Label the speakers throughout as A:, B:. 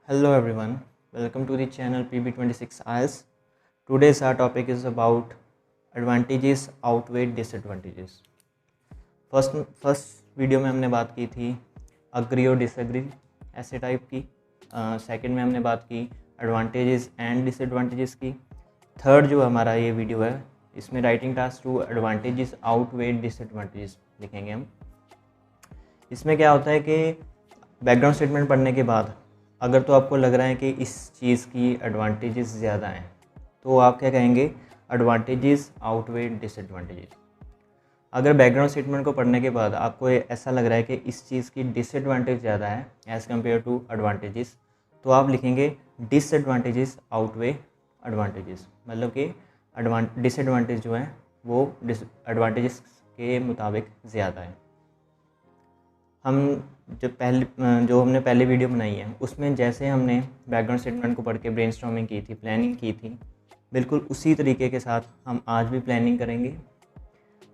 A: Hello everyone, welcome to the channel PB26 IELTS. Today's our topic is about advantages outweigh disadvantages. First video में हमने बात की थी agree और disagree ऐसे टाइप की। सेकंड में हमने बात की एडवांटेजेस एंड डिसएडवांटेजेस की। थर्ड जो हमारा ये वीडियो है इसमें writing task two advantages outweigh disadvantages लिखेंगे हम। इसमें क्या होता है कि बैकग्राउंड स्टेटमेंट पढ़ने के बाद अगर तो आपको लग रहा है कि इस चीज़ की एडवांटेजेस ज़्यादा हैं तो आप क्या कहेंगे, एडवांटेजेस आउटवे डिसएडवांटेजेस। अगर बैकग्राउंड स्टेटमेंट को पढ़ने के बाद आपको ऐसा लग रहा है कि इस चीज़ की डिसएडवांटेज ज़्यादा है एज़ कम्पेयर टू एडवांटेजेस, तो आप लिखेंगे डिसएडवांटेजेस आउटवे एडवांटेजेस। मतलब कि डिसएडवांटेज जो है वो एडवांटेजेस के मुताबिक ज़्यादा है। हम जो हमने पहले वीडियो बनाई है उसमें जैसे हमने बैकग्राउंड स्टेटमेंट को पढ़ के ब्रेनस्टॉर्मिंग की थी, प्लानिंग की थी, बिल्कुल उसी तरीके के साथ हम आज भी प्लानिंग करेंगे।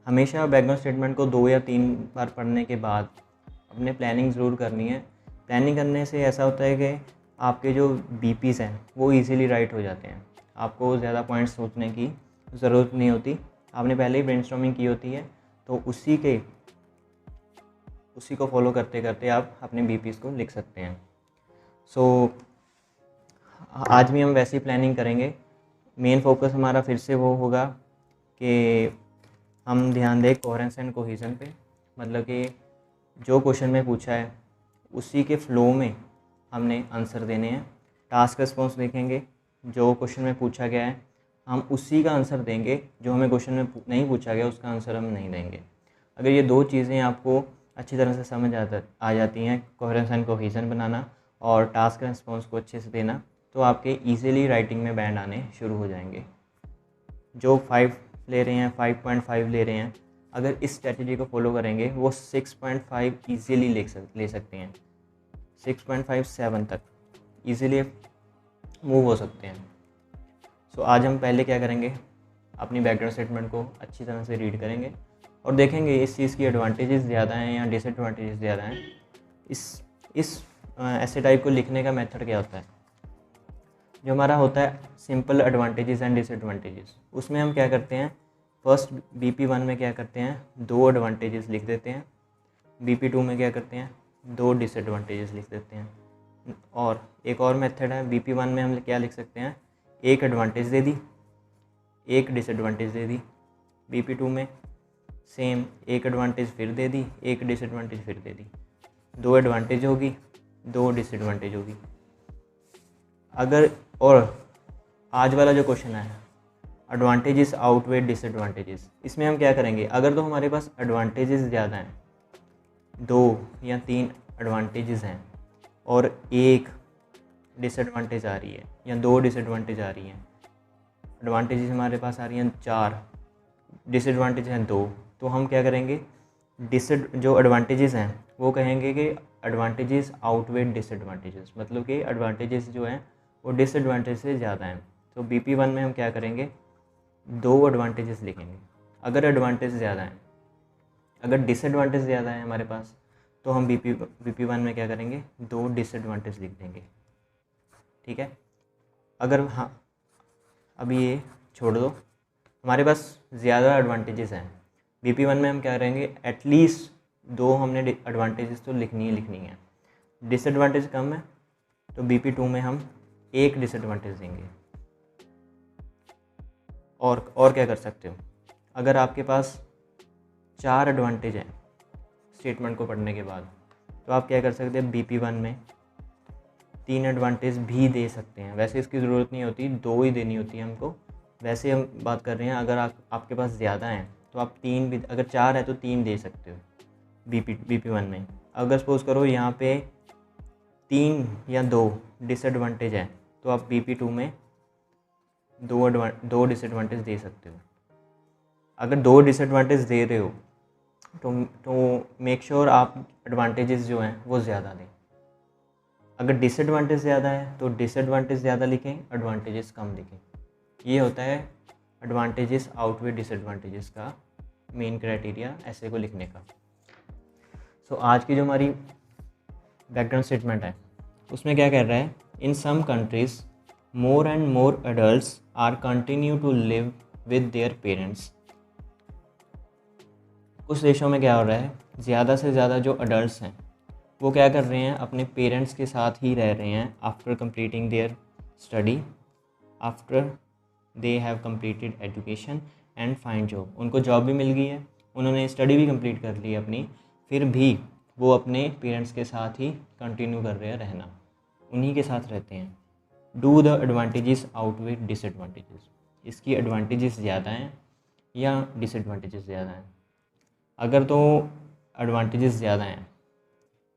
A: हमेशा बैकग्राउंड स्टेटमेंट को 2 या 3 बार पढ़ने के बाद अपने प्लानिंग ज़रूर करनी है। प्लानिंग करने से ऐसा होता है कि आपके जो बीपीज़ हैं वो इजीली राइट हो जाते हैं। आपको ज़्यादा पॉइंट्स सोचने की ज़रूरत नहीं होती, आपने पहले ही ब्रेनस्टॉर्मिंग की होती है, तो उसी को फॉलो करते करते आप अपने बीपीज़ को लिख सकते हैं। आज भी हम वैसी प्लानिंग करेंगे। मेन फोकस हमारा फिर से वो होगा कि हम ध्यान दें कोहेरेंस एंड कोहेजन पे। मतलब कि जो क्वेश्चन में पूछा है उसी के फ्लो में हमने आंसर देने हैं। टास्क रिस्पॉन्स देखेंगे, जो क्वेश्चन में पूछा गया है हम उसी का आंसर देंगे, जो हमें क्वेश्चन में नहीं पूछा गया उसका आंसर हम नहीं देंगे। अगर ये दो चीज़ें आपको अच्छी तरह से समझ आ जाती हैं, कोहेरेंस एंड कोहेजन बनाना और टास्क रिस्पॉन्स को अच्छे से देना, तो आपके इजीली राइटिंग में बैंड आने शुरू हो जाएंगे। जो 5 ले रहे हैं, 5.5 ले रहे हैं, अगर इस स्ट्रेटजी को फॉलो करेंगे वो 6.5 ईजीली ले सकते हैं। 6.5 7 तक ईजीली मूव हो सकते हैं। आज हम पहले क्या करेंगे, अपनी बैकग्राउंड स्टेटमेंट को अच्छी तरह से रीड करेंगे और देखेंगे इस चीज़ की एडवांटेजेस ज़्यादा हैं या डिसएडवांटेजेस ज़्यादा हैं। इस ऐसे टाइप को लिखने का मेथड क्या होता है, जो हमारा होता है सिंपल एडवांटेजेस एंड डिसएडवांटेजेस। उसमें हम क्या करते हैं, फर्स्ट BP1 में क्या करते हैं, 2 एडवांटेजेस लिख देते हैं। BP2 में क्या करते हैं, 2 डिसएडवांटेजेस लिख देते हैं। और एक और मेथड है, BP1 में हम क्या लिख सकते हैं, 1 एडवांटेज दे दी, 1 डिसएडवांटेज दे दी। BP2 में सेम 1 एडवांटेज फिर दे दी, 1 डिसएडवांटेज फिर दे दी। 2 एडवांटेज होगी, 2 डिसएडवांटेज होगी। अगर और आज वाला जो क्वेश्चन है एडवांटेजेस आउटवे डिसएडवांटेजेस, इसमें हम क्या करेंगे, अगर तो हमारे पास एडवांटेजेस ज़्यादा हैं, 2 या 3 एडवांटेजेस हैं और 1 डिसएडवांटेज आ रही है या 2 डिसएडवांटेज आ रही हैं, एडवांटेजेस हमारे पास आ रही हैं 4, डिसएडवांटेज हैं 2, तो हम क्या करेंगे, जो एडवांटेजेस हैं वो कहेंगे कि एडवांटेजेस आउटवे डिसएडवांटेजेस। मतलब कि एडवांटेजेस जो हैं वो डिसएडवांटेज से ज़्यादा हैं। तो BP1 में हम क्या करेंगे, 2 एडवांटेजेस लिखेंगे अगर एडवांटेज ज़्यादा हैं। अगर डिसएडवांटेज ज़्यादा है हमारे पास तो हम BP1 में क्या करेंगे, 2 डिसएडवांटेज लिख देंगे। ठीक है। अगर हाँ, अभी ये छोड़ दो, हमारे पास ज़्यादा एडवांटेजेस हैं, BP1 में हम क्या करेंगे, एटलीस्ट 2 हमने एडवांटेजेस तो लिखनी है। डिसएडवांटेज कम है तो BP2 में हम 1 डिसएडवांटेज देंगे। और क्या कर सकते हो, अगर आपके पास 4 एडवांटेज हैं स्टेटमेंट को पढ़ने के बाद, तो आप क्या कर सकते हैं, BP1 में 3 एडवांटेज भी दे सकते हैं। वैसे इसकी ज़रूरत नहीं होती, 2 ही देनी होती है हमको। वैसे हम बात कर रहे हैं, अगर आपके पास ज़्यादा हैं तो आप 3 भी, अगर 4 है तो 3 दे सकते हो BP1 में। अगर सपोज़ करो यहाँ पे 3 या 2 डिसएडवांटेज है तो आप BP2 में 2 डिसएडवांटेज दे सकते हो। अगर 2 डिसएडवांटेज दे रहे हो तो मेक श्योर आप एडवांटेजेस जो हैं वो ज़्यादा दें। अगर डिसएडवांटेज ज़्यादा है तो डिसएडवांटेज ज़्यादा लिखें, एडवांटेजेस कम लिखें। ये होता है एडवांटेजेस आउटवे डिसएडवांटेजेस का मेन क्राइटेरिया ऐसे को लिखने का। आज की जो हमारी बैकग्राउंड स्टेटमेंट है उसमें क्या कह रहा है, in some countries more and more adults are continue to live with their parents. कुछ देशों में क्या हो रहा है, ज़्यादा से ज़्यादा जो अडल्ट हैं वो क्या कर रहे हैं, अपने पेरेंट्स के साथ ही रह रहे हैं after completing there study, after they have completed education and find job. उनको जॉब भी मिल गई है, उन्होंने स्टडी भी कंप्लीट कर ली है अपनी, फिर भी वो अपने पेरेंट्स के साथ ही कंटिन्यू कर रहे हैं रहना, उन्हीं के साथ रहते हैं। Do the advantages outweigh disadvantages. इसकी एडवांटेजेस ज़्यादा हैं या डिसएडवांटेजेस ज़्यादा हैं? अगर तो एडवांटेजेस ज़्यादा हैं,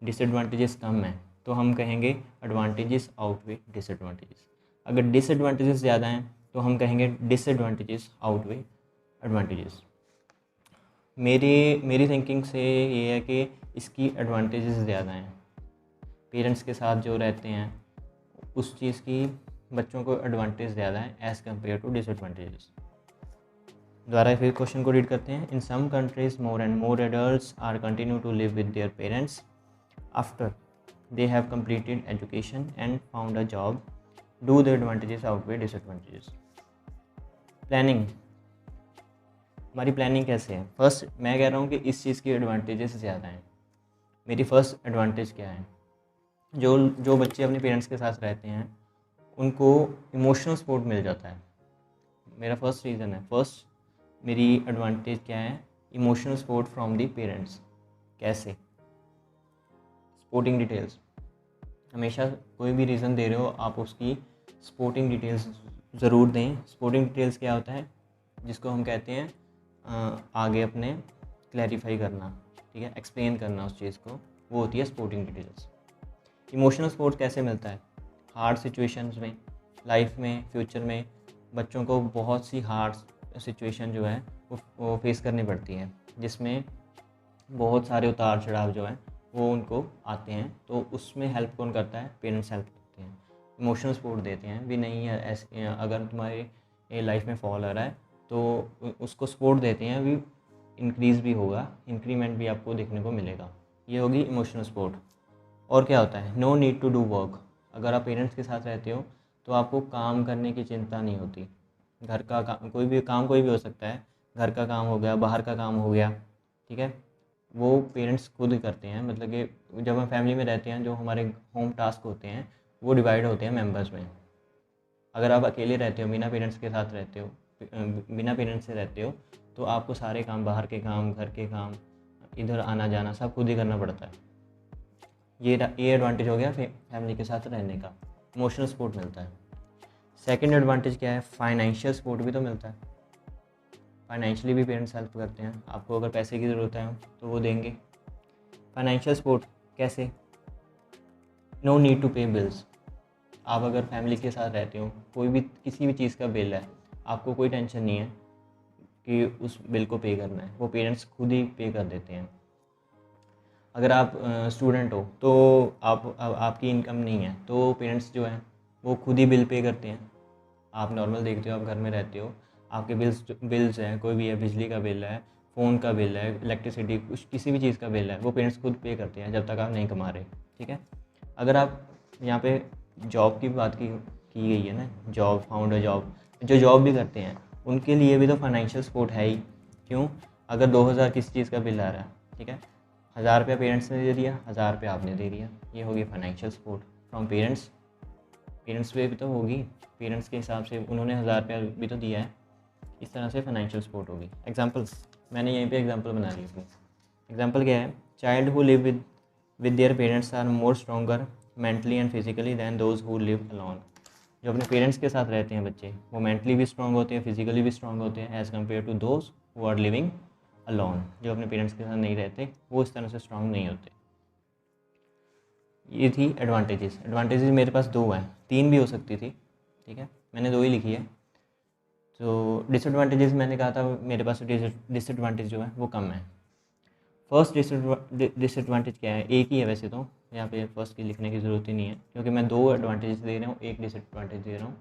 A: डिसएडवांटेजेस कम हैं, तो हम कहेंगे एडवांटेजेस आउटवे डिसएडवांटेजेस। अगर डिसएडवांटेजेस ज़्यादा हैं तो हम कहेंगे डिसएडवांटेजेस आउटवे एडवांटेजेस। मेरी थिंकिंग से ये है कि इसकी एडवांटेजेस ज़्यादा हैं। पेरेंट्स के साथ जो रहते हैं उस चीज़ की बच्चों को एडवांटेज ज़्यादा है एज़ कम्पेयर टू डिसएडवांटेजेस। दोबारा फिर क्वेश्चन को रीड करते हैं। In some countries more and more adults are continue to live with their parents after they have completed education and found a job. Do the advantages outweigh disadvantages. Planning, हमारी planning कैसे है? First मैं कह रहा हूँ कि इस चीज़ की एडवांटेजेस ज़्यादा हैं। मेरी फर्स्ट एडवांटेज क्या है, जो बच्चे अपने पेरेंट्स के साथ रहते हैं उनको इमोशनल सपोर्ट मिल जाता है। मेरा फर्स्ट रीज़न है, फर्स्ट मेरी एडवांटेज क्या है, emotional support from the parents. कैसे? Supporting details. हमेशा कोई भी रीज़न दे रहे हो आप उसकी सपोर्टिंग डिटेल्स ज़रूर दें। सपोर्टिंग डिटेल्स क्या होता है, जिसको हम कहते हैं आगे अपने क्लैरिफाई करना, ठीक है, एक्सप्लेन करना उस चीज़ को, वो होती है सपोर्टिंग डिटेल्स। इमोशनल सपोर्ट कैसे मिलता है? हार्ड सिचुएशंस में, लाइफ में, फ्यूचर में बच्चों को बहुत सी हार्ड सिचुएशन जो है वो फेस करनी पड़ती है, जिसमें बहुत सारे उतार चढ़ाव जो है वो उनको आते हैं। तो उसमें हेल्प कौन करता है? पेरेंट्स हेल्प करते हैं, इमोशनल सपोर्ट देते हैं भी। नहीं है ऐसे, अगर तुम्हारे लाइफ में फॉल आ रहा है तो उसको सपोर्ट देते हैं भी, इंक्रीज़ भी होगा, इंक्रीमेंट भी आपको देखने को मिलेगा। ये होगी इमोशनल सपोर्ट। और क्या होता है? No need to do work. अगर आप पेरेंट्स के साथ रहते हो तो आपको काम करने की चिंता नहीं होती। घर का काम, कोई भी हो सकता है, घर का काम हो गया, बाहर का काम हो गया, ठीक है, वो पेरेंट्स खुद ही करते हैं। मतलब कि जब हम फैमिली में रहते हैं, जो हमारे होम टास्क होते हैं वो डिवाइड होते हैं मेंबर्स में। अगर आप अकेले रहते हो, बिना पेरेंट्स के साथ रहते हो, बिना पेरेंट्स से रहते हो, तो आपको सारे काम, बाहर के काम, घर के काम, इधर आना जाना सब खुद ही करना पड़ता है। ये एडवांटेज हो गया फैमिली के साथ रहने का, इमोशनल सपोर्ट मिलता है। सेकंड एडवांटेज क्या है? फाइनेंशियल सपोर्ट भी तो मिलता है। फाइनेंशियली भी पेरेंट्स हेल्प करते हैं। आपको अगर पैसे की ज़रूरत है तो वो देंगे। फाइनेंशियल सपोर्ट कैसे? No need to pay bills. आप अगर फैमिली के साथ रहते हो, कोई भी किसी भी चीज़ का बिल है, आपको कोई टेंशन नहीं है कि उस बिल को पे करना है, वो पेरेंट्स खुद ही पे कर देते हैं। अगर आप स्टूडेंट हो तो आपकी इनकम नहीं है तो पेरेंट्स जो हैं वो खुद ही बिल पे करते हैं। आप नॉर्मल देखते हो, आप घर में रहते हो, आपके बिल्स हैं, कोई भी है, बिजली का बिल है, फ़ोन का बिल है, इलेक्ट्रिसिटी, कुछ किसी भी चीज़ का बिल है, वो पेरेंट्स खुद पे करते हैं जब तक आप नहीं कमा रहे, ठीक है। अगर आप यहाँ पे जॉब की बात की गई है ना, जॉब, फाउंडर जॉब, जो जॉब भी करते हैं उनके लिए भी तो फाइनेंशियल सपोर्ट है ही। क्यों? अगर 2000 किसी चीज़ का बिल आ रहा है, ठीक है, 1000 रुपया पेरेंट्स ने दे दिया, 1000 रुपया आपने दे दिया, ये होगी financial support from parents. Parents पे भी तो होगी, पेरेंट्स के हिसाब से उन्होंने 1000 रुपया भी तो दिया है, इस तरह से फाइनेंशियल सपोर्ट होगी। एग्जांपल्स मैंने यहीं पे एग्जांपल बना ली अपनी। एग्जांपल क्या है? Child who live with their parents are more stronger mentally and physically than those who live alone. जो अपने पेरेंट्स के साथ रहते हैं बच्चे, वो मेंटली भी स्ट्रॉन्ग होते हैं, फिजिकली भी स्ट्रॉन्ग होते हैं as compare to those who are living alone. जो अपने पेरेंट्स के साथ नहीं रहते वो इस तरह से स्ट्रॉन्ग नहीं होते। ये थी एडवांटेजेस। एडवांटेजेस मेरे पास 2 हैं, 3 भी हो सकती थी, ठीक है, मैंने 2 ही लिखी है। तो डिसएडवांटेजेस मैंने कहा था मेरे पास डिसएडवांटेज जो है वो कम है। फर्स्ट डिसएडवांटेज क्या है? एक ही है वैसे तो, यहाँ पे फर्स्ट की लिखने की ज़रूरत ही नहीं है क्योंकि मैं 2 एडवांटेज दे रहा हूँ, एक डिसएडवांटेज दे रहा हूँ।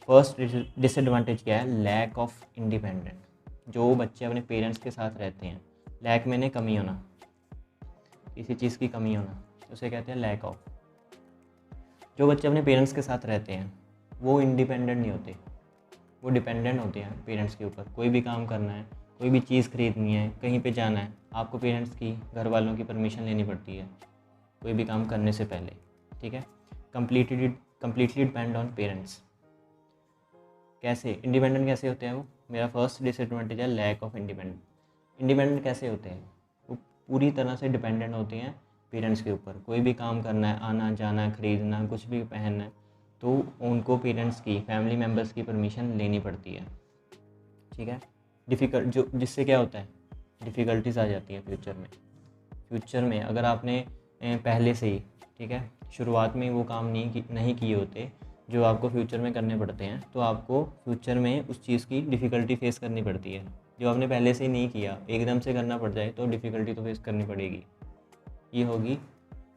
A: फर्स्ट डिसएडवांटेज क्या है? Lack of independent. जो बच्चे अपने पेरेंट्स के साथ रहते हैं, लैक मैंने कमी होना, किसी चीज़ की कमी होना, उसे कहते हैं लैक ऑफ। जो बच्चे अपने पेरेंट्स के साथ रहते हैं वो इंडिपेंडेंट नहीं होते, वो डिपेंडेंट होते हैं पेरेंट्स के ऊपर। कोई भी काम करना है, कोई भी चीज़ खरीदनी है, कहीं पे जाना है, आपको पेरेंट्स की, घर वालों की परमिशन लेनी पड़ती है कोई भी काम करने से पहले, ठीक है। Completely depend on parents. कैसे इंडिपेंडेंट कैसे होते हैं वो? मेरा फर्स्ट डिसएडवांटेज है लैक ऑफ इंडिपेंडेंट कैसे होते हैं? वो पूरी तरह से डिपेंडेंट होते हैं पेरेंट्स के ऊपर। कोई भी काम करना है, आना जाना, खरीदना, कुछ भी पहनना है, तो उनको पेरेंट्स की, फैमिली मेम्बर्स की परमिशन लेनी पड़ती है, ठीक है। जिससे क्या होता है, डिफ़िकल्टीज आ जाती हैं फ्यूचर में अगर आपने पहले से ही, ठीक है, शुरुआत में वो काम नहीं किए होते जो आपको फ्यूचर में करने पड़ते हैं, तो आपको फ्यूचर में उस चीज़ की डिफ़िकल्टी फेस करनी पड़ती है। जो आपने पहले से ही नहीं किया, एकदम से करना पड़ जाए तो डिफ़िकल्टी तो फेस करनी पड़ेगी। ये होगी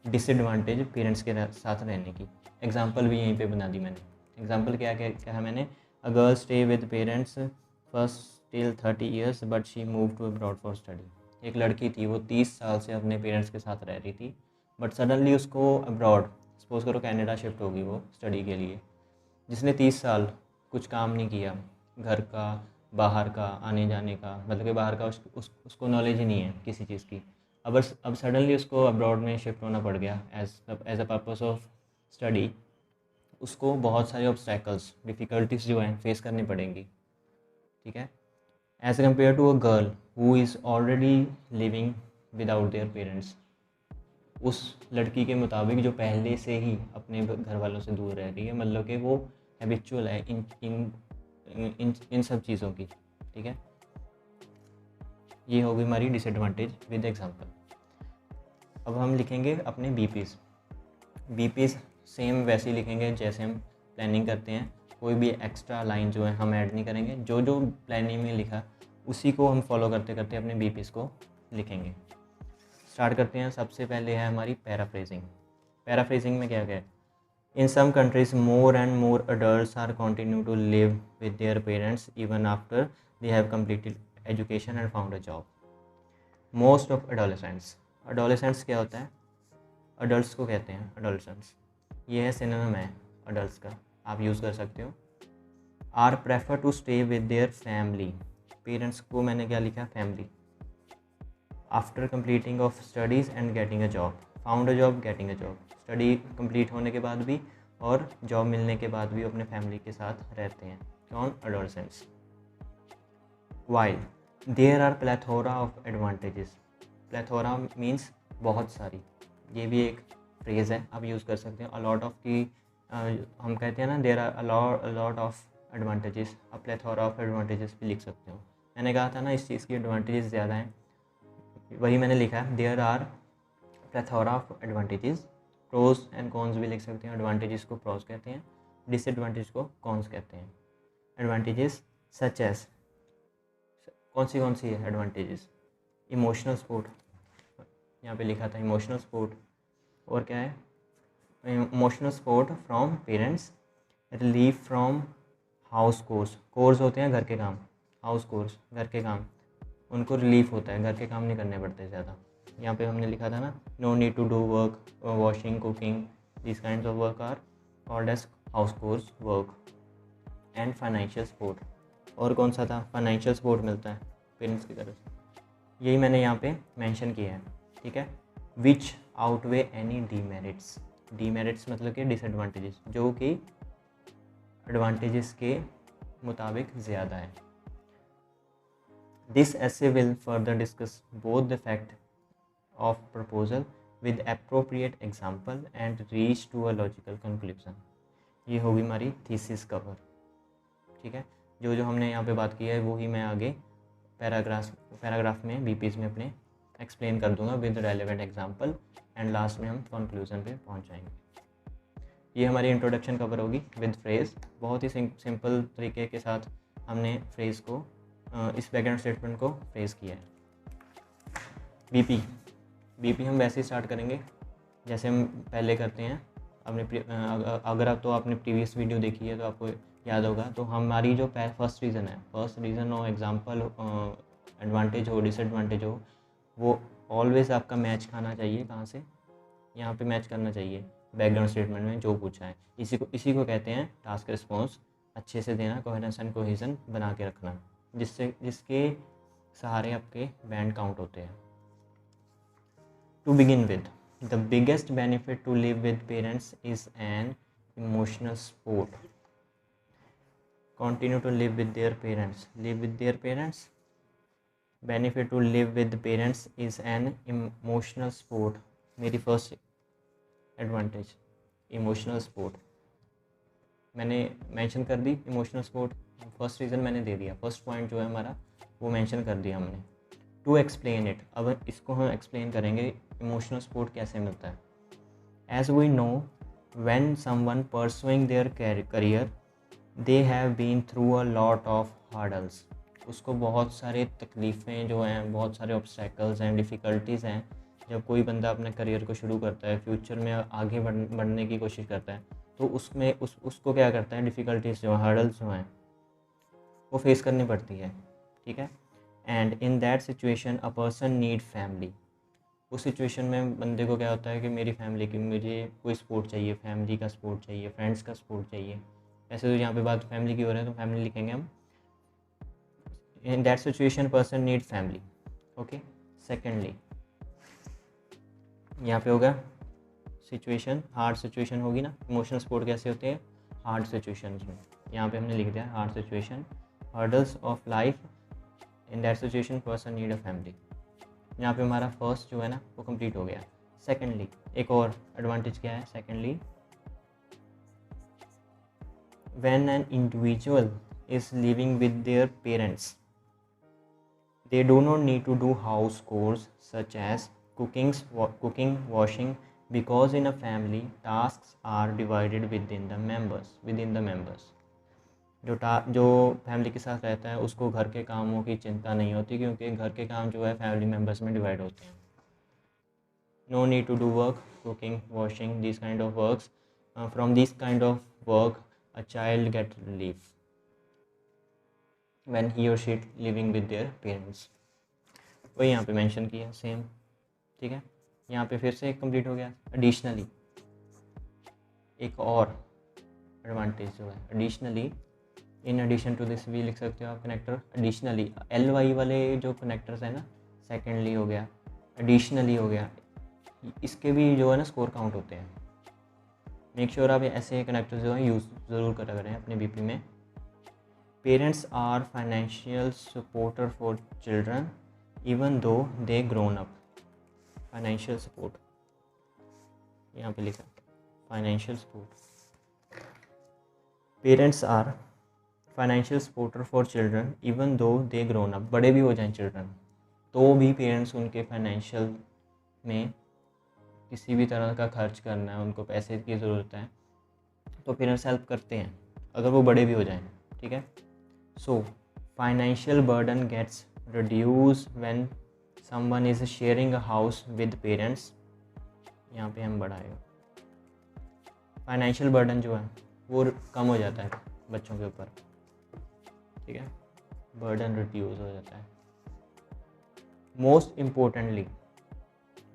A: डिसएडवांटेज पेरेंट्स के साथ रहने की। एग्जाम्पल भी यहीं पे बना दी मैंने। एग्जाम्पल क्या कहा मैंने? A girl stay with parents first till 30 years but she move to abroad for study. एक लड़की थी, वो 30 साल से अपने पेरेंट्स के साथ रह रही थी, बट सडनली उसको अब्रॉड, सपोज करो कनाडा शिफ्ट होगी वो स्टडी के लिए। जिसने 30 साल कुछ काम नहीं किया, घर का, बाहर का, आने जाने का, मतलब कि बाहर का उसको नॉलेज ही नहीं है किसी चीज़ की। अब सडनली उसको अब्रॉड में शिफ्ट होना पड़ गया as a purpose of study. उसको बहुत सारे ऑब्स्टैकल्स, डिफ़िकल्टीज जो हैं फेस करनी पड़ेंगी, ठीक है, as compare to a girl who is already living without their parents. उस लड़की के मुताबिक जो पहले से ही अपने घर वालों से दूर रह रही है, मतलब कि वो हैबिचुअल है इन सब चीज़ों की, ठीक है। ये होगी हमारी डिसएडवांटेज विद एग्जांपल। अब हम लिखेंगे अपने बीपीज़ सेम वैसे ही लिखेंगे जैसे हम प्लानिंग करते हैं। कोई भी एक्स्ट्रा लाइन जो है हम ऐड नहीं करेंगे, जो प्लानिंग में लिखा उसी को हम फॉलो करते करते अपने बीपीज़ को लिखेंगे। स्टार्ट करते हैं। सबसे पहले है हमारी पैराफ्रेजिंग में क्या है? In some countries more and more adults are continue to live with their parents even after they have completed education and found a job. Most of adolescents क्या होता है? अडल्ट्स को कहते हैं अडोलेसेंट्स। ये है सिनोनिम है अडल्ट्स का, आप यूज़ कर सकते हो। Are prefer to stay with their family. Parents को मैंने क्या लिखा? Family. After completing of studies and getting a job. Found a job, getting a job. Study complete होने के बाद भी और जॉब मिलने के बाद भी अपने फैमिली के साथ रहते हैं। कौन? Adolescents. While there are plethora of advantages. Plethora means बहुत सारी, ये भी एक फ्रेज़ है, आप यूज़ कर सकते हैं। अलॉट ऑफ की हम कहते हैं ना, there are a lot of advantages, आप प्लेथोरा ऑफ एडवांटेजेस भी लिख सकते हो। मैंने कहा था ना इस चीज़ की एडवांटेजेस ज़्यादा हैं, वही मैंने लिखा है। There are plethora of advantages. Pros and cons भी लिख सकते हैं। एडवांटेजेस को प्रोज कहते हैं, डिसएडवांटेज को कॉन्स कहते हैं। एडवांटेजेस सच एज, कौन सी है एडवांटेजेस? इमोशनल सपोर्ट, यहाँ पे लिखा था इमोशनल सपोर्ट। और क्या है? Emotional support from parents, relief from house course होते हैं घर के काम, हाउस कोर्स घर के काम, उनको रिलीफ होता है, घर के काम नहीं करने पड़ते ज़्यादा। यहाँ पे हमने लिखा था ना, no need to do work, washing, cooking, this kind of work are called as house chores work. And financial support, और कौन सा था? फाइनेंशियल सपोर्ट मिलता है पेरेंट्स की तरफ से, यही मैंने यहाँ पे मेंशन किया है, ठीक है। विच आउटवे एनी डीमेरिट्स मतलब कि डिसएडवांटेजेस, जो कि एडवांटेजेस के मुताबिक ज़्यादा है। This essay will further discuss both the fact of proposal with appropriate example and reach to a logical conclusion। ये होगी हमारी थीसिस कवर, ठीक है। जो हमने यहाँ पे बात की है वो ही मैं आगे पैराग्राफ में बीपीज़ में अपने एक्सप्लेन कर दूंगा with relevant example, and last में हम कंक्लूजन पे पहुँच जाएंगे। ये हमारी इंट्रोडक्शन कवर होगी विद फ्रेज़। बहुत ही सिंपल तरीके के साथ हमने फ्रेज़ को, इस बैकग्राउंड स्टेटमेंट को फ्रेज़ किया है। बीपी हम वैसे ही स्टार्ट करेंगे जैसे हम पहले करते हैं। अगर आप तो आपने प्रीवियस वीडियो देखी है तो आपको याद होगा। तो हमारी जो फर्स्ट रीज़न हो, एग्जांपल, एडवांटेज हो, डिसएडवांटेज हो, वो ऑलवेज़ आपका मैच खाना चाहिए। कहाँ से? यहाँ पे मैच करना चाहिए बैकग्राउंड स्टेटमेंट में जो पूछा है, इसी को कहते हैं टास्क रिस्पॉन्स अच्छे से देना, कोहेरेंस एंड कोहेजन बना के रखना, जिसके सहारे आपके बैंड काउंट होते हैं। To begin with, the biggest benefit to live with parents is an emotional support. Continue to live with their parents, live with their parents. Benefit to live with parents is an emotional support. मेरी first advantage emotional support मैंने mention कर दी, emotional support first reason मैंने दे दिया, first point जो है हमारा वो मेंशन कर दिया हमने। टू एक्सप्लेन इट, अब इसको हम एक्सप्लेन करेंगे इमोशनल सपोर्ट कैसे मिलता है। As we know when someone pursuing their career they have been through a lot of hurdles, उसको बहुत सारे तकलीफ़ें जो हैं, बहुत सारे ऑब्स्टेकल्स हैं, डिफ़िकल्टीज़ हैं। जब कोई बंदा अपने करियर को शुरू करता है, फ्यूचर में आगे बढ़ने की कोशिश करता है, तो उसमें उसको क्या करता है, डिफ़िकल्टीज़ जो हैं, हर्डल्स जो हैं वो फेस करनी पड़ती है, ठीक है। And in that situation a person need family, उस सिचुएशन में बंदे को क्या होता है कि मेरी फैमिली की, मुझे कोई सपोर्ट चाहिए, फैमिली का सपोर्ट चाहिए, फ्रेंड्स का सपोर्ट चाहिए। ऐसे तो यहाँ पे बात फैमिली की हो रही है तो फैमिली लिखेंगे हम। In that situation person need family, okay. Secondly यहाँ पे होगा सिचुएशन, हार्ड सिचुएशन होगी ना, इमोशनल सपोर्ट कैसे होते हैं हार्ड सिचुएशंस में, यहाँ पे हमने लिख दिया hard situation, hurdles of life, in that situation person need a family. यहाँ पे हमारा फर्स्ट जो है ना वो कंप्लीट हो गया। सेकेंडली एक और एडवांटेज क्या है, secondly when an individual is living with their parents they do not need to do house chores such as cooking, washing, because in a family tasks are divided within the members। जो family के साथ रहता है उसको घर के कामों की चिंता नहीं होती, क्योंकि घर के काम जो है फैमिली मेम्बर्स में डिवाइड होते हैं। No need to do work, cooking, washing, this kind of works, from this kind of work a child get relief when he or she living with their parents। वही यहाँ पे mention किया same, ठीक है। यहाँ पे फिर से एक कंप्लीट हो गया। एडिशनली एक और एडवांटेज जो है, additionally, in addition to this भी लिख सकते हो आप कनेक्टर। एडिशनली LY वाले जो कनेक्टर्स हैं ना, सेकेंडली हो गया, एडिशनली हो गया, इसके भी जो है ना स्कोर काउंट होते हैं। मेक श्योर आप ऐसे कनेक्टर्स जो है यूज़ ज़रूर करा करें अपने BP में। Parents are financial supporter for children even though they grown up। Financial support यहाँ पे लिखा financial support। Parents are financial supporter for children even though they grown up। बड़े भी हो जाएं चिल्ड्रन तो भी पेरेंट्स उनके फाइनेंशियल में किसी भी तरह का खर्च करना है, उनको पैसे की ज़रूरत है तो पेरेंट्स हेल्प करते हैं अगर वो बड़े भी हो जाएं, ठीक है। So, financial burden gets reduced when someone is sharing a house with parents। यहाँ पे हम बढ़ाएगा, फाइनेंशियल बर्डन जो है वो कम हो जाता है बच्चों के ऊपर, ठीक है, बर्डन रिड्यूस हो जाता है। Most importantly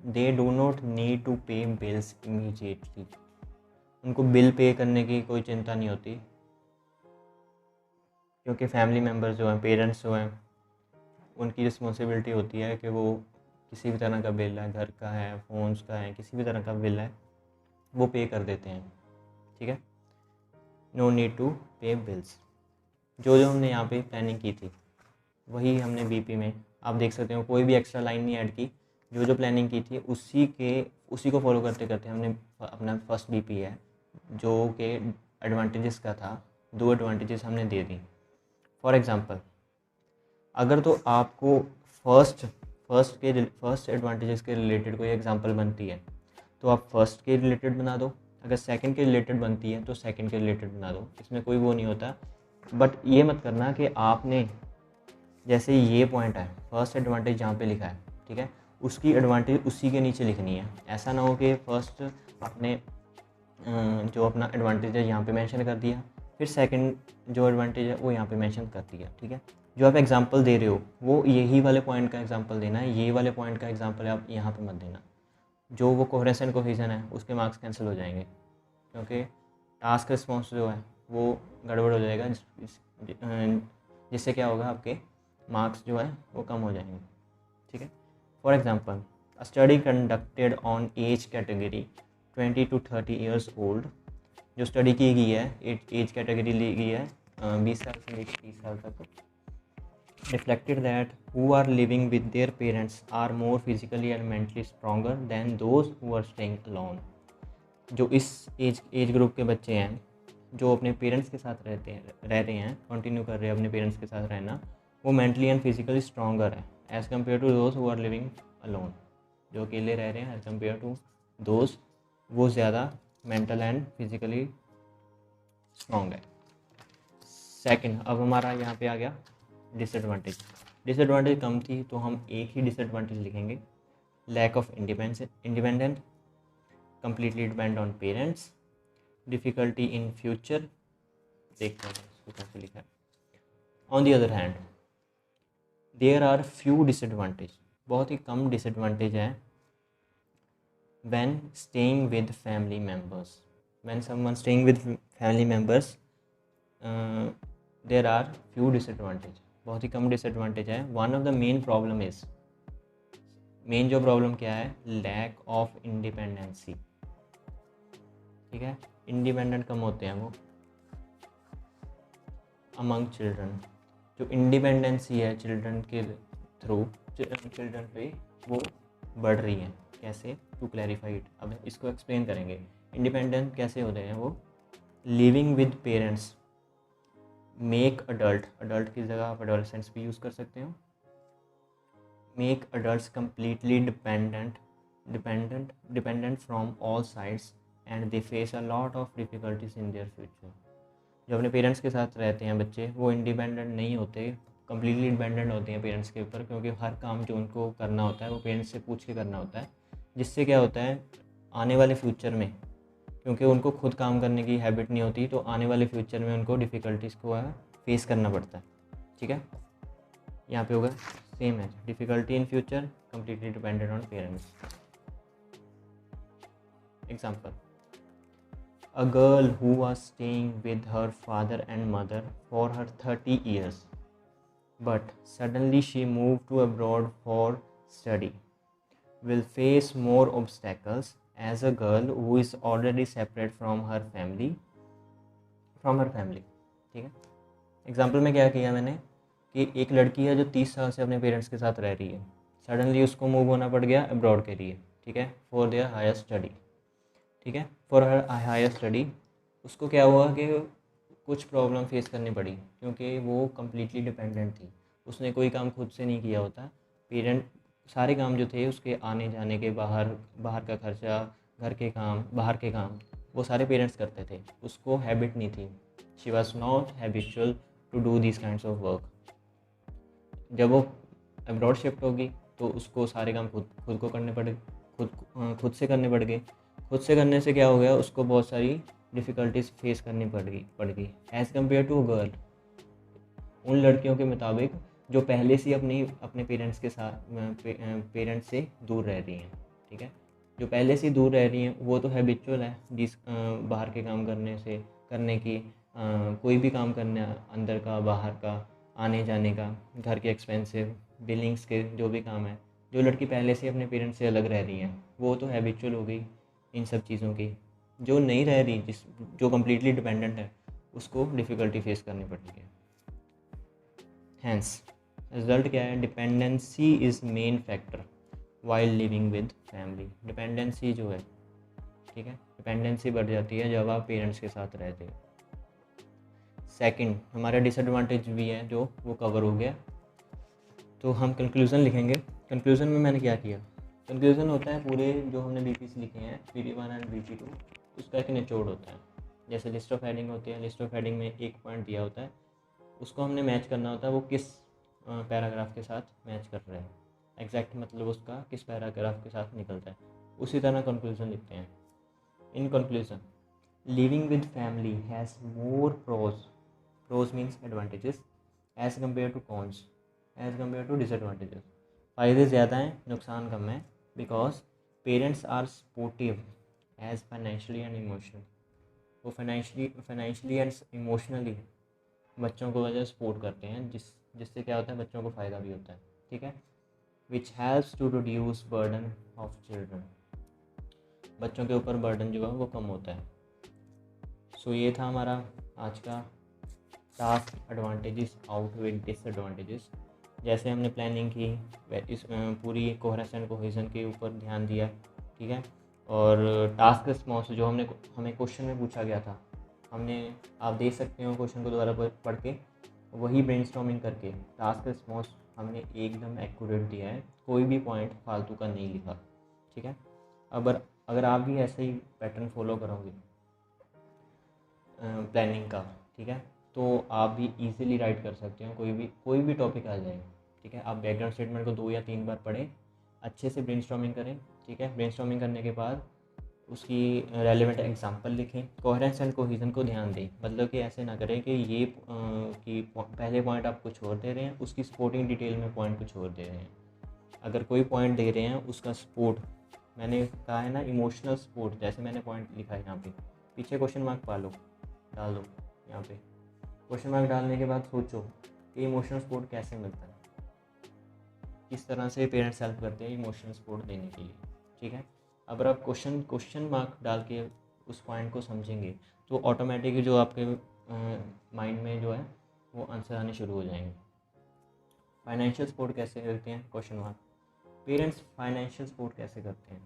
A: they do not need to pay bills immediately, उनको बिल पे करने की कोई चिंता नहीं होती, क्योंकि फैमिली मेम्बर्स जो हैं, पेरेंट्स जो हैं, उनकी रिस्पॉन्सिबिलिटी होती है कि वो किसी भी तरह का बिल है, घर का है, फ़ोन्स का है, किसी भी तरह का बिल है वो पे कर देते हैं, ठीक है। No need to pay bills. जो हमने यहाँ पे प्लानिंग की थी वही हमने BP में आप देख सकते हो, कोई भी एक्स्ट्रा लाइन नहीं ऐड की, जो प्लानिंग की थी उसी को फॉलो करते करते हमने अपना फर्स्ट BP है जो कि एडवांटेजेस का था, 2 एडवांटेजेस हमने दे दी। फॉर एग्ज़ाम्पल अगर तो आपको फर्स्ट एडवांटेजेस के रिलेटेड कोई एग्जांपल बनती है तो आप फर्स्ट के रिलेटेड बना दो, अगर सेकंड के रिलेटेड बनती है तो सेकंड के रिलेटेड बना दो, इसमें कोई वो नहीं होता। बट ये मत करना कि आपने जैसे ये पॉइंट है, फर्स्ट एडवांटेज जहाँ पे लिखा है, ठीक है, उसकी एडवांटेज उसी के नीचे लिखनी है। ऐसा ना हो कि फर्स्ट आपने जो अपना एडवांटेज है यहाँ पे मेंशन कर दिया, फिर सेकंड जो एडवांटेज है वो यहाँ पे मेंशन कर दिया, ठीक है। जो आप एग्जांपल दे रहे हो वो यही वाले पॉइंट का एग्जांपल देना है, ये वाले पॉइंट का एग्जांपल आप यहाँ पे मत देना। जो वो कोहेरेंस एंड कोहेजन है उसके मार्क्स कैंसिल हो जाएंगे, क्योंकि टास्क रिस्पॉन्स जो है वो गड़बड़ हो जाएगा, जिससे क्या होगा, आपके मार्क्स जो है वो कम हो जाएंगे। ठीक है। For example, a study conducted on age category 20 to 30 years old, जो स्टडी की गई है एज कैटेगरी ली गई है 20 साल से लेकर 30 साल तक, reflected that who are living with their parents are more physically and mentally stronger than those who are staying alone। जो इस एज ग्रुप के बच्चे हैं जो अपने पेरेंट्स के साथ रह रहे हैं, कंटिन्यू कर रहे हैं अपने पेरेंट्स के साथ रहना, वो मेंटली एंड फिजिकली स्ट्रॉन्गर है as compare to those who are living alone. जो अकेले रह रहे हैं एज़ कम्पेयर टू दोज, वो ज़्यादा मेंटल एंड फिजिकली स्ट्रॉन्ग है। सेकंड, अब हमारा यहाँ पे आ गया डिसएडवांटेज। डिसएडवांटेज कम थी तो हम एक ही डिसएडवांटेज लिखेंगे, lack of independent, completely depend on parents, difficulty in future. देखते हैं इसको कैसे लिखा है। On the other hand there are few disadvantage, बहुत ही कम डिसएडवांटेज है when staying with family members. When someone staying with family members there are few disadvantage, बहुत ही कम डिसएडवांटेज है। One of the main problem is, main जो problem क्या है, लैक ऑफ इंडिपेंडेंसी। ठीक है, इंडिपेंडेंट कम होते हैं वो अमंग चिल्ड्रन। जो इंडिपेंडेंसी है चिल्ड्रन के थ्रू, चिल्ड्रन पे वो बढ़ रही है। कैसे, टू क्लैरिफाई इट, अब इसको एक्सप्लेन करेंगे। इंडिपेंडेंट कैसे होते हैं वो, living with parents make adult, adult की जगह आप अडोलेसेंट्स भी यूज़ कर सकते हो, make adults completely dependent from all sides and they face a lot of difficulties in their future. जो अपने पेरेंट्स के साथ रहते हैं बच्चे, वो इंडिपेंडेंट नहीं होते, कम्प्लीटली डिपेंडेंट होते हैं पेरेंट्स के ऊपर, क्योंकि हर काम जो उनको करना होता है वो पेरेंट्स से पूछ के करना होता है। जिससे क्या होता है, आने वाले फ्यूचर में, क्योंकि उनको खुद काम करने की हैबिट नहीं होती, तो आने वाले फ्यूचर में उनको डिफ़िकल्टीज़ को फेस करना पड़ता है। ठीक है, यहाँ पे होगा सेम है, difficulty in future, completely dependent on parents. Example, a girl who was staying with her father and mother for her 30 years, but suddenly she moved to abroad for study, will face more obstacles as a girl who is already separate from her family। ठीक है, example में क्या किया मैंने कि एक लड़की है जो 30 साल से अपने पेरेंट्स के साथ रह रही है, सडनली उसको मूव होना पड़ गया अब्रॉड के लिए। ठीक है, फॉर देयर हायर स्टडी। ठीक है, फॉर हर हायर स्टडी उसको क्या हुआ कि कुछ प्रॉब्लम फेस करनी पड़ी, क्योंकि वो कम्प्लीटली डिपेंडेंट थी, उसने कोई काम खुद से नहीं किया होता। पेरेंट सारे काम जो थे उसके आने जाने के, बाहर का खर्चा, घर के काम, बाहर के काम, वो सारे पेरेंट्स करते थे, उसको हैबिट नहीं थी। She was not habitual to do this kinds of work. जब वो अब्रॉड शिफ्ट होगी तो उसको सारे काम खुद को करने पड़े, खुद से करने पड़ गए। खुद से करने से क्या हो गया, उसको बहुत सारी डिफ़िकल्टीज फेस करनी पड़ गई एज़ कम्पेयर टू गर्ल, उन लड़कियों के मुताबिक जो पहले से अपने पेरेंट्स के साथ पेरेंट्स से दूर रह रही हैं। ठीक है, जो पहले से दूर रह रही हैं वो तो हैबिचुअल है बाहर के काम करने की, कोई भी काम करना, अंदर का बाहर का, आने जाने का, घर के एक्सपेंसिव, बिलिंग्स के जो भी काम है। जो लड़की पहले से अपने पेरेंट्स से अलग रह रही हैं वो तो हैबिचुअल हो गई इन सब चीज़ों की। जो नहीं रह रही, जो कम्प्लीटली डिपेंडेंट है, उसको डिफ़िकल्टी फेस करनी पड़ती है। हैंस रिजल्ट क्या है, dependency is main factor while living with family. Dependency जो है, ठीक है, डिपेंडेंसी बढ़ जाती है जब आप पेरेंट्स के साथ रहते हो। सेकंड, हमारा डिसएडवांटेज भी है जो वो कवर हो गया, तो हम कंक्लूज़न लिखेंगे। कंक्लूज़न में मैंने क्या किया, कंक्लूज़न होता है पूरे जो हमने BPC लिखे हैं BP1 एंड BP2, उसका एक निचोड़ होता है। जैसे लिस्ट ऑफ हेडिंग होती है, लिस्ट ऑफ हेडिंग में एक पॉइंट दिया होता है, उसको हमने मैच करना होता है वो किस पैराग्राफ के साथ मैच कर रहा है, एग्जैक्ट मतलब उसका किस पैराग्राफ के साथ निकलता है, उसी तरह कंक्लूज़न लिखते हैं। In conclusion, living with family has more pros means advantages as compare to cons, as compare to disadvantages. फ़ायदे ज़्यादा हैं, नुकसान कम है, because parents are supportive as financially and emotional, वो फाइनेंशियली एंड इमोशनली बच्चों को वजह सपोर्ट करते हैं, जिससे क्या होता है बच्चों को फ़ायदा भी होता है, ठीक है। Which helps to reduce burden of children, बच्चों के ऊपर बर्डन जो है वो कम होता है। सो ये था हमारा आज का टास्क एडवांटेजेस आउटवेड डिसएडवांटेजेस। जैसे हमने प्लानिंग की, इस पूरी कोहेरेंस एंड कोहेजन के ऊपर ध्यान दिया, ठीक है। और टास्क रिस्पॉन्स जो हमें क्वेश्चन में पूछा गया था, आप देख सकते हो क्वेश्चन को दोबारा पढ़ के, वही ब्रेनस्टॉर्मिंग करके टास्क रिस्पॉन्स हमने एकदम एक्यूरेट दिया है, कोई भी पॉइंट फालतू का नहीं लिखा, ठीक है। अगर आप भी ऐसे ही पैटर्न फॉलो करोगे प्लानिंग का, ठीक है, तो आप भी इजीली राइट कर सकते हो, कोई भी टॉपिक आ जाए, ठीक है। आप बैकग्राउंड स्टेटमेंट को 2 या 3 बार पढ़ें, अच्छे से ब्रेनस्टॉर्मिंग करें, ठीक है। ब्रेनस्टॉर्मिंग करने के बाद उसकी रेलेवेंट एग्जांपल लिखें, कोहेरेंस एंड कोहेजन को ध्यान दें, मतलब कि ऐसे ना करें कि कि पहले पॉइंट आप कुछ और दे रहे हैं, उसकी सपोर्टिंग डिटेल में पॉइंट कुछ और दे रहे हैं। अगर कोई पॉइंट दे रहे हैं उसका सपोर्ट, मैंने कहा है ना इमोशनल सपोर्ट, जैसे मैंने पॉइंट लिखा है यहाँ पे, पीछे क्वेश्चन मार्क डाल दो यहाँ पे। क्वेश्चन मार्क डालने के बाद सोचो कि इमोशनल सपोर्ट कैसे मिलता है, किस तरह से पेरेंट्स हेल्प करते हैं इमोशनल सपोर्ट देने के लिए, ठीक है। अगर आप क्वेश्चन मार्क डाल के उस पॉइंट को समझेंगे तो ऑटोमेटिक जो आपके माइंड में जो है वो आंसर आने शुरू हो जाएंगे। फाइनेंशियल सपोर्ट कैसे करते हैं, question mark, parents financial support कैसे करते हैं,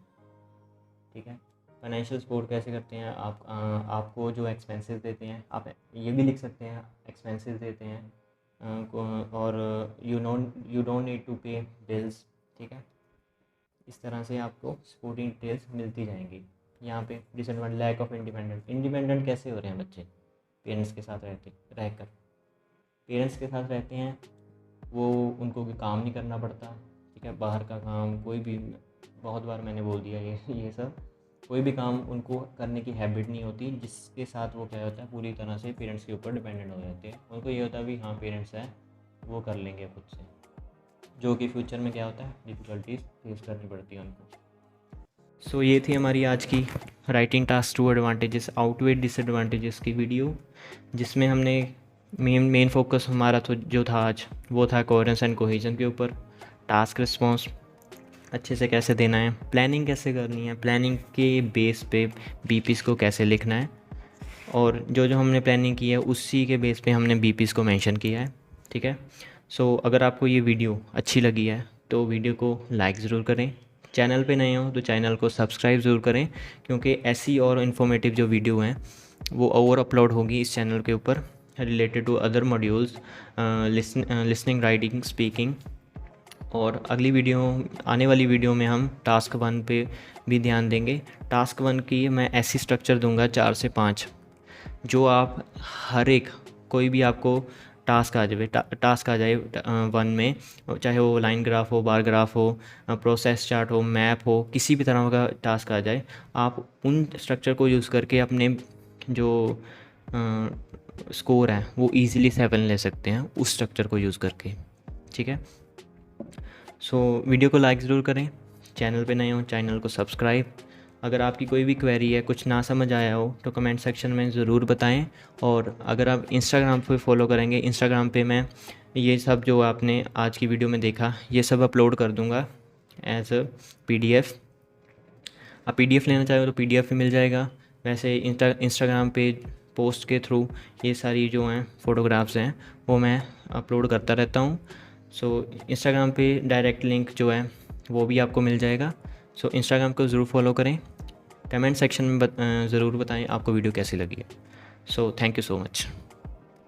A: ठीक है। फाइनेंशियल सपोर्ट कैसे करते हैं, आपको जो एक्सपेंसेस देते हैं, आप ये भी लिख सकते हैं एक्सपेंसेस देते हैं, और you don't need to pay bills, ठीक है। इस तरह से आपको सपोर्टिंग डिटेल्स मिलती जाएंगी। यहाँ पे डिसएडवांटेज, लैक ऑफ इंडिपेंडेंट कैसे हो रहे हैं बच्चे, पेरेंट्स के साथ रहकर पेरेंट्स के साथ रहते हैं, वो उनको भी काम नहीं करना पड़ता, ठीक है। बाहर का काम कोई भी, बहुत बार मैंने बोल दिया ये सब, कोई भी काम उनको करने की हैबिट नहीं होती, जिसके साथ वो क्या होता है पूरी तरह से पेरेंट्स के ऊपर डिपेंडेंट हो जाते हैं। उनको ये होता है भी हाँ पेरेंट्स हैं, वो कर लेंगे खुद से, जो कि फ्यूचर में क्या होता है डिफ़िकल्टीज फेस करनी पड़ती है उनको। सो ये थी हमारी आज की राइटिंग टास्क 2 एडवांटेजेस आउटवेड डिसएडवांटेजेस की वीडियो, जिसमें हमने मेन फोकस हमारा तो जो था आज वो था कोहेरेंस एंड कोहेजन के ऊपर, टास्क रिस्पॉन्स अच्छे से कैसे देना है, प्लानिंग कैसे करनी है, प्लानिंग के बेस पे बीपीस को कैसे लिखना है, और जो हमने प्लानिंग की है उसी के बेस पे हमने बीपीस को मेंशन किया है, ठीक है। सो अगर आपको ये वीडियो अच्छी लगी है तो वीडियो को लाइक ज़रूर करें, चैनल पे नए हो तो चैनल को सब्सक्राइब ज़रूर करें, क्योंकि ऐसी और इन्फॉर्मेटिव जो वीडियो हैं वो और अपलोड होगी इस चैनल के ऊपर related to other modules, listening, writing, speaking. और आने वाली वीडियो में हम टास्क 1 पे भी ध्यान देंगे। टास्क 1 की मैं ऐसी स्ट्रक्चर दूंगा 4 से 5, जो आप हर एक कोई भी आपको टास्क आ जाए 1 में, चाहे वो लाइन ग्राफ हो, बार ग्राफ हो, प्रोसेस चार्ट हो, मैप हो, किसी भी तरह का टास्क आ जाए, आप उन स्ट्रक्चर को यूज़ करके अपने जो स्कोर है वो इजीली 7 ले सकते हैं उस स्ट्रक्चर को यूज़ करके, ठीक है। सो वीडियो को लाइक ज़रूर करें, चैनल पे नए हो चैनल को सब्सक्राइब। अगर आपकी कोई भी क्वेरी है, कुछ ना समझ आया हो तो कमेंट सेक्शन में ज़रूर बताएं। और अगर आप इंस्टाग्राम पे फॉलो करेंगे, इंस्टाग्राम पे मैं ये सब जो आपने आज की वीडियो में देखा ये सब अपलोड कर दूंगा एज अ PDF। आप PDF लेना चाहो तो PDF भी मिल जाएगा। वैसे इंस्टाग्राम पे पोस्ट के थ्रू ये सारी जो हैं फ़ोटोग्राफ्स हैं वो मैं अपलोड करता रहता हूँ। सो इंस्टाग्राम पे डायरेक्ट लिंक जो है वो भी आपको मिल जाएगा। सो इंस्टाग्राम को ज़रूर फॉलो करें, कमेंट सेक्शन में ज़रूर बताएं आपको वीडियो कैसी लगी है। So thank you so much.